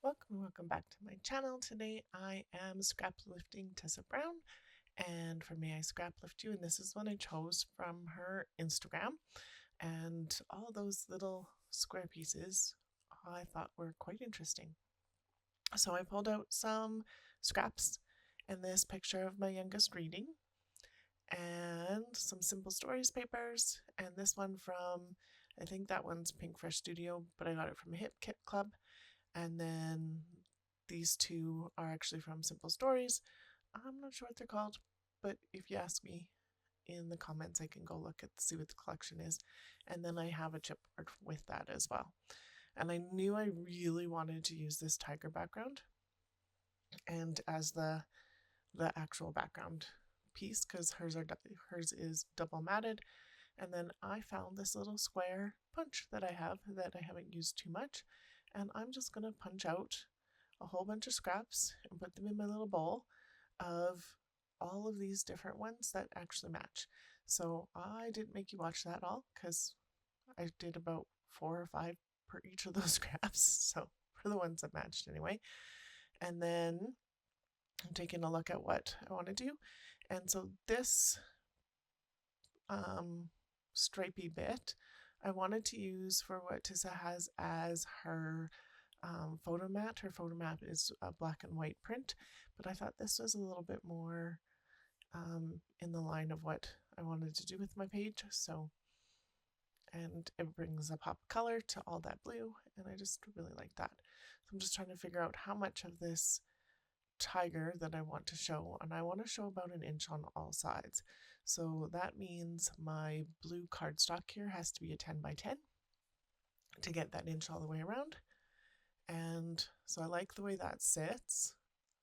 Welcome back to my channel. Today I am scraplifting Tisa Browne, and for me I scraplift you, and this is one I chose from her Instagram, and all those little square pieces I thought were quite interesting. So I pulled out some scraps and this picture of my youngest reading, and some Simple Stories papers, and this one from, I think that one's Pink Fresh Studio, but I got it from a Hip Kit Club. And then these two are actually from Simple Stories. I'm not sure what they're called, but if you ask me in the comments, I can go look at see what the collection is. And then I have a chipboard with that as well. And I knew I really wanted to use this tiger background and as the actual background piece, because hers is double matted. And then I found this little square punch that I haven't used too much, and I'm just going to punch out a whole bunch of scraps and put them in my little bowl of all of these different ones that actually match. So I didn't make you watch that all because I did about 4 or 5 per each of those scraps, so for the ones that matched anyway. And then I'm taking a look at what I want to do. And so this stripy bit I wanted to use for what Tisa has as her photo mat. Her photo mat is a black and white print, but I thought this was a little bit more in the line of what I wanted to do with my page. So, and it brings a pop of color to all that blue, and I just really like that. So I'm just trying to figure out how much of this tiger that I want to show, and I want to show about 1 inch on all sides. So that means my blue cardstock here has to be a 10 by 10 to get that inch all the way around. And so I like the way that sits.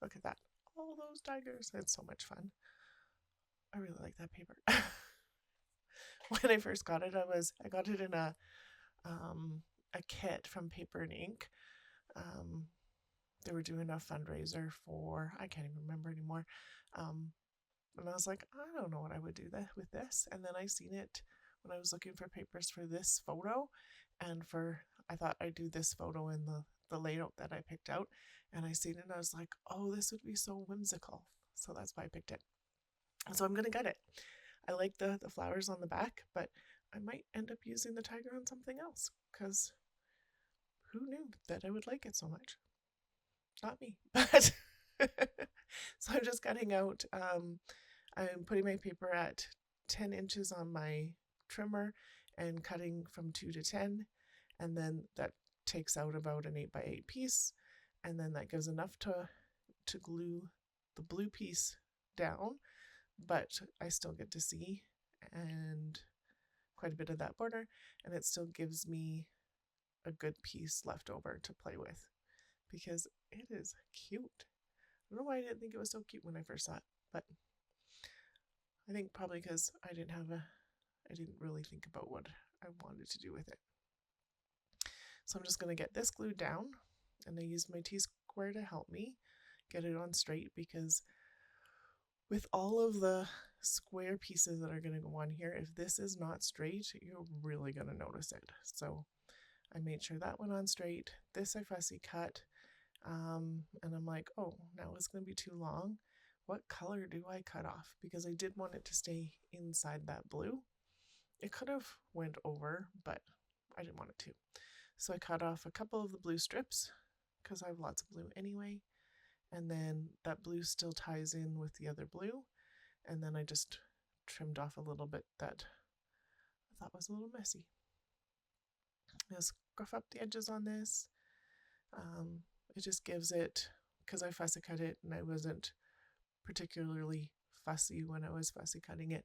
Look at that, all those tigers. It's so much fun. I really like that paper. When I first got it, I got it in a kit from Paper and Ink. They were doing a fundraiser for, I can't even remember anymore. And I was like, I don't know what I would do with this. And then I seen it when I was looking for papers for this photo, and I thought I'd do this photo in the layout that I picked out. And I seen it and I was like, oh, this would be so whimsical. So that's why I picked it. And so I'm gonna get it. I like the flowers on the back, but I might end up using the tiger on something else, because who knew that I would like it so much? Not me. But so I'm just cutting out, I'm putting my paper at 10 inches on my trimmer and cutting from 2 to 10, and then that takes out about an 8 by 8 piece, and then that gives enough to glue the blue piece down, but I still get to see and quite a bit of that border, and it still gives me a good piece left over to play with, because it is cute. I don't know why I didn't think it was so cute when I first saw it, but I think probably because I didn't really think about what I wanted to do with it. So I'm just going to get this glued down, and I used my T-square to help me get it on straight, because with all of the square pieces that are going to go on here, if this is not straight, you're really going to notice it. So I made sure that went on straight. This I fussy cut, and I'm like, oh, now it's going to be too long. What color do I cut off? Because I did want it to stay inside that blue. It could have went over, but I didn't want it to. So I cut off a couple of the blue strips, because I have lots of blue anyway. And then that blue still ties in with the other blue. And then I just trimmed off a little bit that I thought was a little messy. I'll scruff up the edges on this. It just gives it, because I fussy cut it and I wasn't particularly fussy when I was fussy cutting it.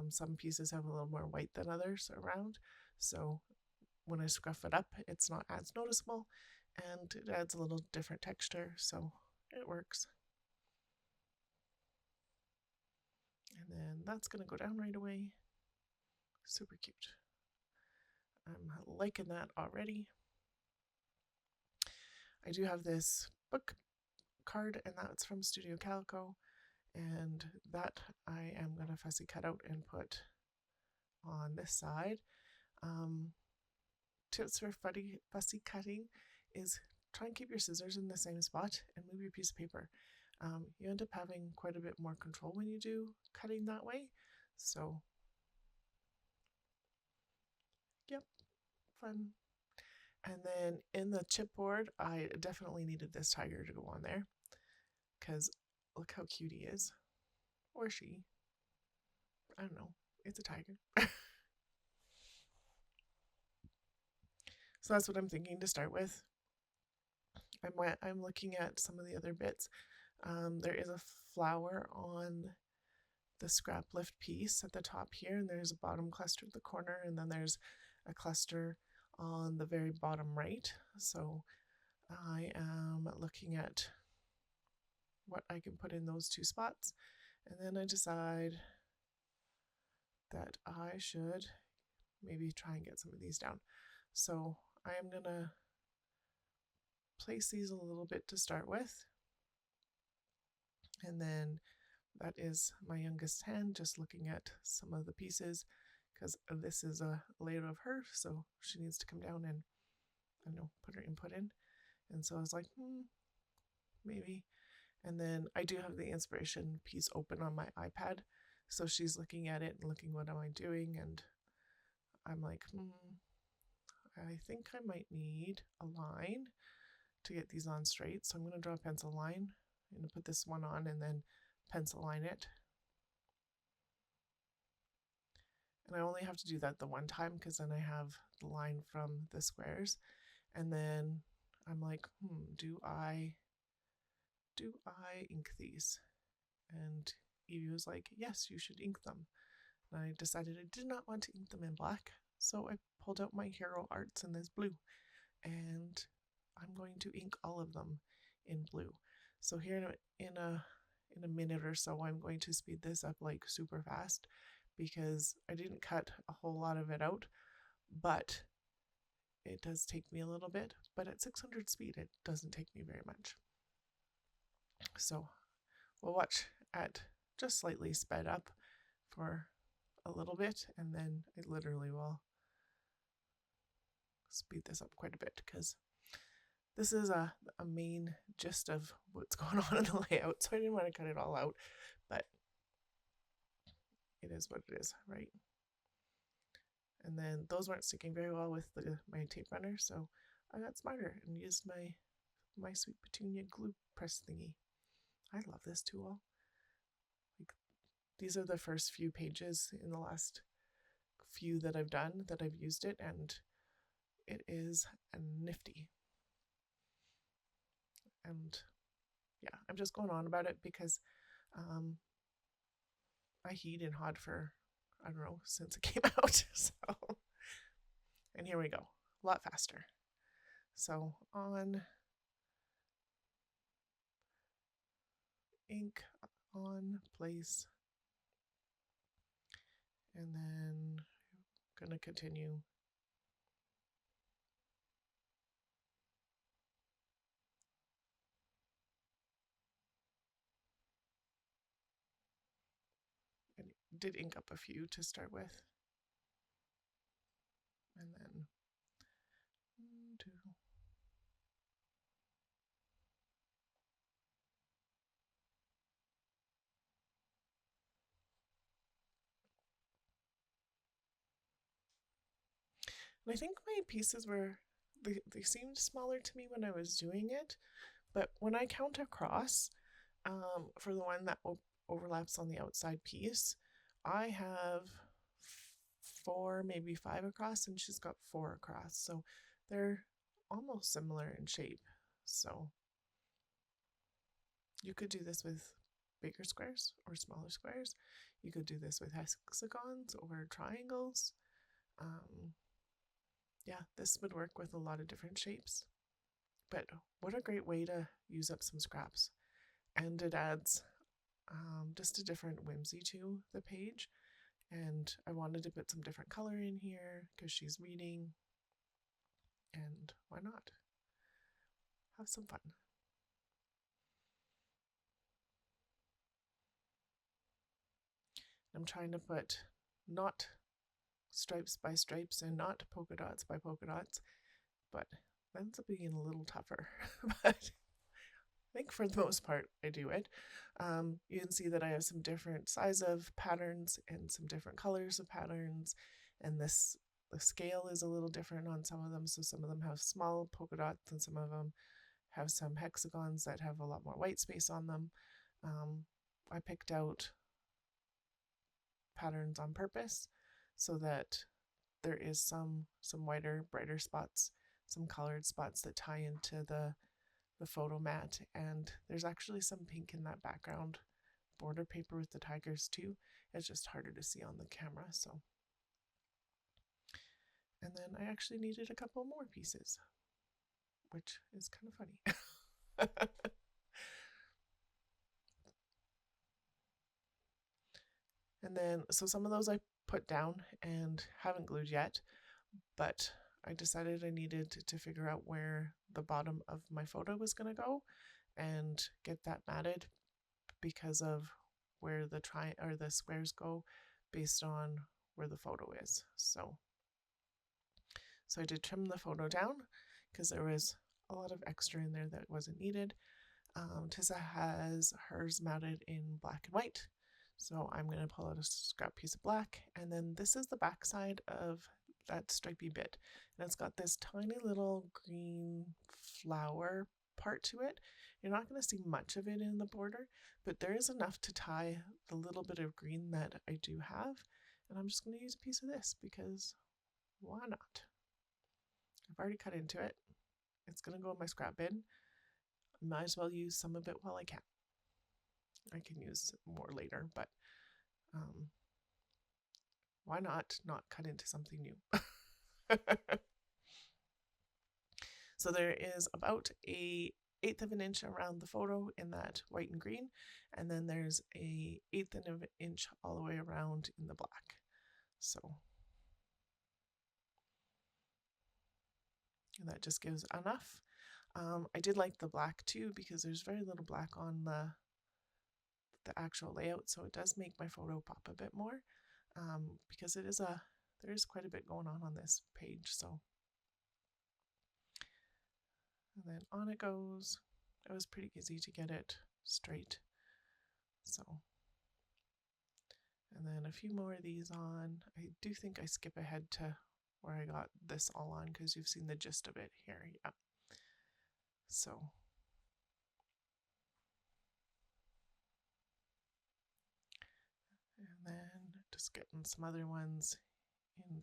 Some pieces have a little more white than others around, so when I scruff it up, it's not as noticeable, and it adds a little different texture, so it works. And then that's going to go down right away. Super cute. I'm liking that already. I do have this book card, and that's from Studio Calico, and that I am going to fussy cut out and put on this side. Tips for fussy cutting is try and keep your scissors in the same spot and move your piece of paper. You end up having quite a bit more control when you do cutting that way. So, yep, fun. And then in the chipboard, I definitely needed this tiger to go on there because look how cute he is. Or she. I don't know. It's a tiger. So that's what I'm thinking to start with. I'm looking at some of the other bits. There is a flower on the Scraplift piece at the top here, and there's a bottom cluster at the corner, and then there's a cluster on the very bottom right. So I am looking at what I can put in those two spots, and then I decide that I should maybe try and get some of these down. So I am gonna place these a little bit to start with, and then that is my youngest hand just looking at some of the pieces because this is a layout of her, so she needs to come down and I don't know, put her input in. And so I was like, maybe. And then I do have the inspiration piece open on my iPad, so she's looking at it and looking, what am I doing? And I'm like, I think I might need a line to get these on straight. So I'm going to draw a pencil line. I'm going to put this one on and then pencil line it. And I only have to do that the one time because then I have the line from the squares. And then I'm like, do I ink these? And Evie was like, yes, you should ink them. And I decided I did not want to ink them in black. So I pulled out my Hero Arts in this blue. And I'm going to ink all of them in blue. So here in a minute or so, I'm going to speed this up like super fast because I didn't cut a whole lot of it out, but it does take me a little bit. But at 600 speed, it doesn't take me very much. So we'll watch at just slightly sped up for a little bit, and then I literally will speed this up quite a bit because this is a main gist of what's going on in the layout, so I didn't want to cut it all out, but it is what it is, right? And then those weren't sticking very well with my tape runner, so I got smarter and used my Sweet Petunia glue press thingy. I love this tool. Like, these are the first few pages in the last few that I've done that I've used it, and it is nifty. And yeah, I'm just going on about it because I heat and hod for, I don't know, since it came out. So, and here we go, a lot faster. So on ink, on place, and then I'm gonna continue. And did ink up a few to start with. And then 1, 2. And I think my pieces were, they seemed smaller to me when I was doing it, but when I count across, for the one that overlaps on the outside piece, I have 4, maybe 5 across, and she's got 4 across. So they're almost similar in shape. So you could do this with bigger squares or smaller squares. You could do this with hexagons or triangles. Yeah, this would work with a lot of different shapes. But what a great way to use up some scraps. And it adds just a different whimsy to the page. And I wanted to put some different color in here because she's reading. And why not? Have some fun. I'm trying to put not stripes by stripes and not polka dots by polka dots, but ends up being a little tougher, but I think for the most part I do it. You can see that I have some different size of patterns and some different colors of patterns, and the scale is a little different on some of them. So some of them have small polka dots and some of them have some hexagons that have a lot more white space on them. I picked out patterns on purpose so that there is some whiter, brighter spots, some colored spots that tie into the photo mat, and there's actually some pink in that background border paper with the tigers too. It's just harder to see on the camera. So, and then I actually needed a couple more pieces, which is kind of funny. And then, so some of those I put down and haven't glued yet, but I decided I needed to figure out where the bottom of my photo was going to go and get that matted because of where the squares go based on where the photo is. So I did trim the photo down because there was a lot of extra in there that wasn't needed. Tisa has hers matted in black and white. So I'm going to pull out a scrap piece of black, and then this is the back side of that stripy bit, and it's got this tiny little green flower part to it. You're not going to see much of it in the border, but there is enough to tie the little bit of green that I do have, and I'm just going to use a piece of this because why not? I've already cut into it. It's going to go in my scrap bin. Might as well use some of it while I can. I can use more later, but why not cut into something new? So there is about a 1/8 of an inch around the photo in that white and green, and then there's a 1/8 of an inch all the way around in the black. So, and that just gives enough. I did like the black too because there's very little black on the actual layout, so it does make my photo pop a bit more, because there is quite a bit going on this page. So, and then on it goes. It was pretty easy to get it straight. So, and then a few more of these on. I do think I skip ahead to where I got this all on because you've seen the gist of it here. Yeah. So, and then just getting some other ones in.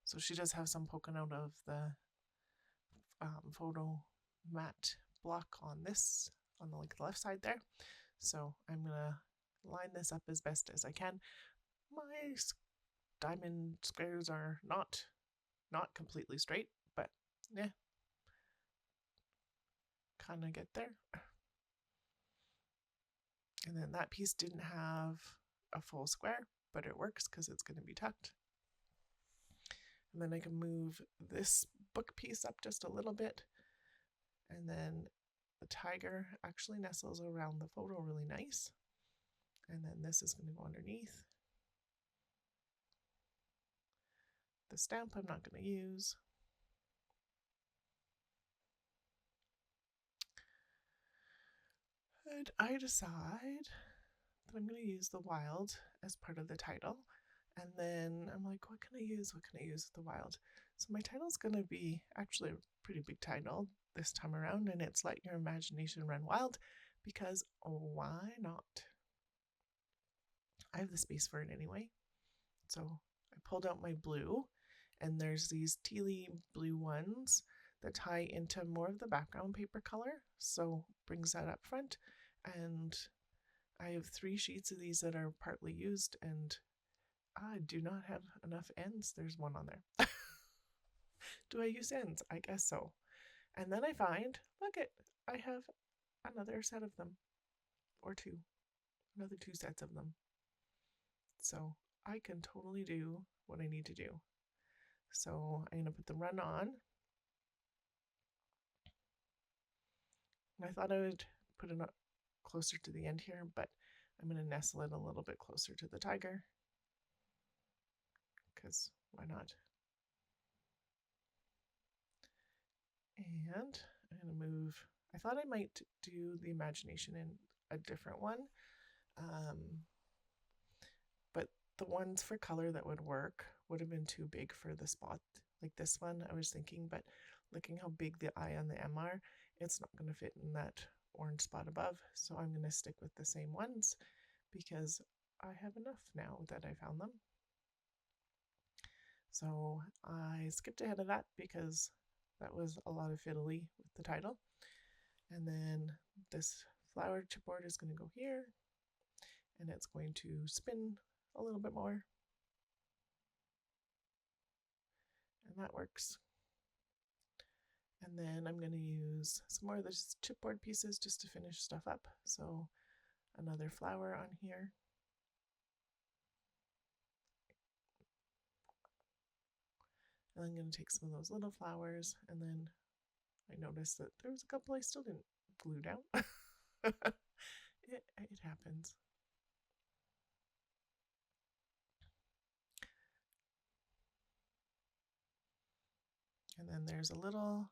So she does have some poking out of the photo mat block on this, on the left side there. So I'm gonna line this up as best as I can. My diamond squares are not completely straight, but yeah, kind of get there. And then that piece didn't have a full square, but it works because it's going to be tucked. And then I can move this book piece up just a little bit, and then the tiger actually nestles around the photo really nice. And then this is going to go underneath. The stamp I'm not going to use. And I decide that I'm going to use the wild as part of the title. And then I'm like, what can I use? What can I use with the wild? So my title's going to be actually a pretty big title this time around, and it's Let Your Imagination Run Wild, because why not? I have the space for it anyway. So I pulled out my blue, and there's these tealy blue ones that tie into more of the background paper color, so brings that up front. And I have 3 sheets of these that are partly used, and I do not have enough ends. There's one on there. Do I use ends? I guess so. And then I find, look it, I have another set of them, or 2, another 2 sets of them. So I can totally do what I need to do. So I'm going to put the run on. And I thought I would put it closer to the end here, but I'm going to nestle it a little bit closer to the tiger, because why not? And I'm going to move, I thought I might do the imagination in a different one, but the ones for color that would work would have been too big for the spot. Like this one, I was thinking, but looking how big the I and the M are, it's not going to fit in that orange spot above. So I'm going to stick with the same ones because I have enough now that I found them. So I skipped ahead of that because that was a lot of fiddly with the title. And then this flower chipboard is going to go here, and it's going to spin a little bit more. And that works. And then I'm going to use some more of those chipboard pieces just to finish stuff up. So another flower on here. And I'm going to take some of those little flowers, and then I noticed that there was a couple I still didn't glue down. It happens. And then there's a little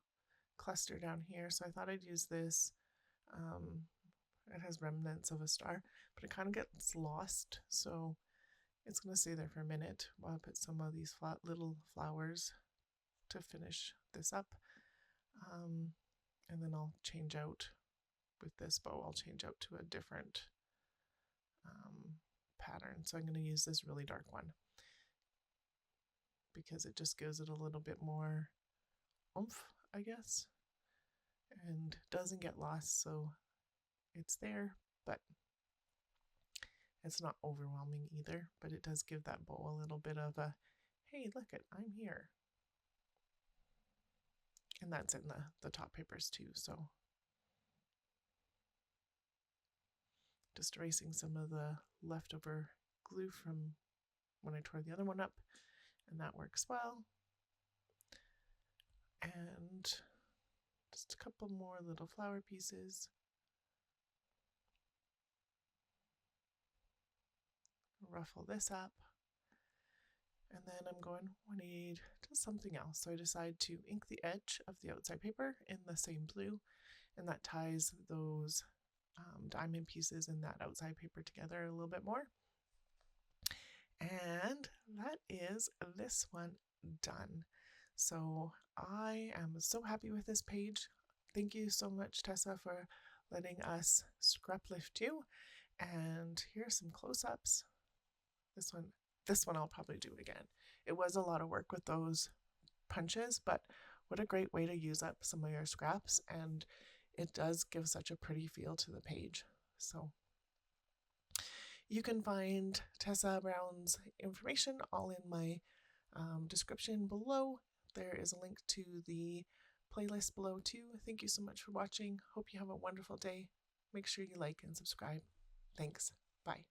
cluster down here, so I thought I'd use this. It has remnants of a star, but it kind of gets lost, so it's going to stay there for a minute while I put some of these little flowers to finish this up. And then I'll change out with this bow, I'll change out to a different pattern. So I'm going to use this really dark one because it just gives it a little bit more oomph, I guess, and doesn't get lost. So it's there, but it's not overwhelming either, but it does give that bow a little bit of a, hey, look it, I'm here. And that's in the top papers too, so just erasing some of the leftover glue from when I tore the other one up, and that works well. And just a couple more little flower pieces. Ruffle this up. And then I'm going, I need just something else. So I decide to ink the edge of the outside paper in the same blue, and that ties those diamond pieces in that outside paper together a little bit more. And that is this one done. So I am so happy with this page. Thank you so much, Tessa, for letting us scraplift you. And here's some close-ups. This one I'll probably do again. It was a lot of work with those punches, but what a great way to use up some of your scraps, and it does give such a pretty feel to the page. So you can find Tisa Browne's information all in my description below. There is a link to the playlist below too. Thank you so much for watching. Hope you have a wonderful day. Make sure you like and subscribe. Thanks. Bye.